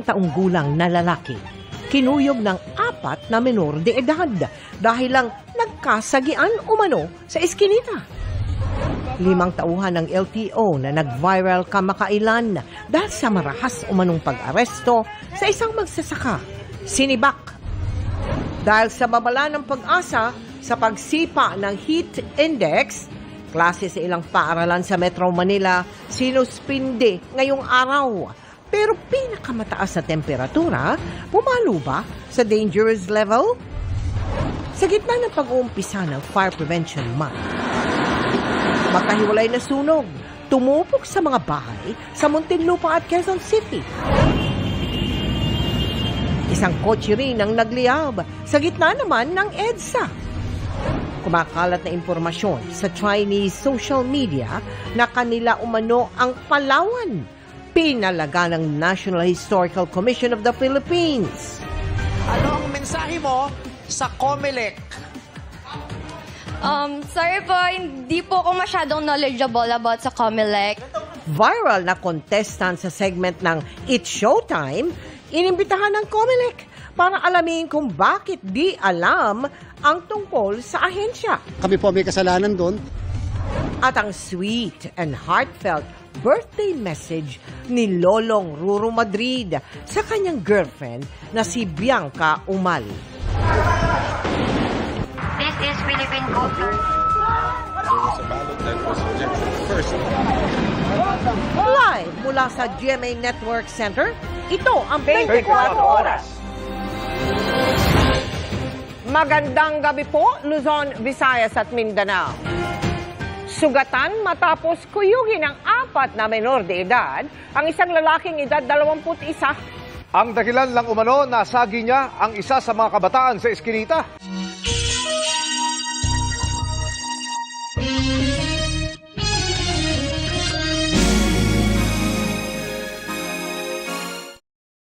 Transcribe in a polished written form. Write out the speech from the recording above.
taong gulang na lalaki kinuyog ng 4 na menor de edad dahil lang nagkasagian umano sa eskinita. 5 tauhan ng LTO na nag-viral kamakailan dahil sa marahas umanong pag-aresto sa isang magsasaka, sinibak. Dahil sa babala ng Pag-asa sa pagsipa ng heat index, klase sa ilang paaralan sa Metro Manila sinuspinde ngayong araw. Pero pinakamataas na temperatura, pumalo ba sa dangerous level? Sa gitna ng pag-uumpisa ng Fire Prevention Month, makahiwalay na sunog, tumupok sa mga bahay sa Muntinlupa at Quezon City. Isang kotse rin ang nagliyab sa gitna naman ng EDSA. Kumakalat na impormasyon sa Chinese social media na kanila umano ang Palawan. Pinalaga ng National Historical Commission of the Philippines. Ano ang mensahe mo sa COMELEC? Sorry po, hindi po ako masyadong knowledgeable about sa COMELEC. Viral na contestant sa segment ng It's Showtime, inimbitahan ng COMELEC para alamin kung bakit di alam ang tungkol sa ahensya. Kami po may kasalanan doon. At ang sweet and heartfelt birthday message ni Lolong Ruru Madrid sa kanyang girlfriend na si Bianca Umal. This is Philippine culture. There was a ballot that was rejected first. Live mula sa GMA Network Center, ito ang 24 Oras. Magandang gabi po, Luzon, Visayas at Mindanao. Sugatan matapos kuyugin ng 4 na menor de edad ang isang lalaking edad 21. Ang dahilan lang umano, nasagi niya ang isa sa mga kabataan sa eskinita.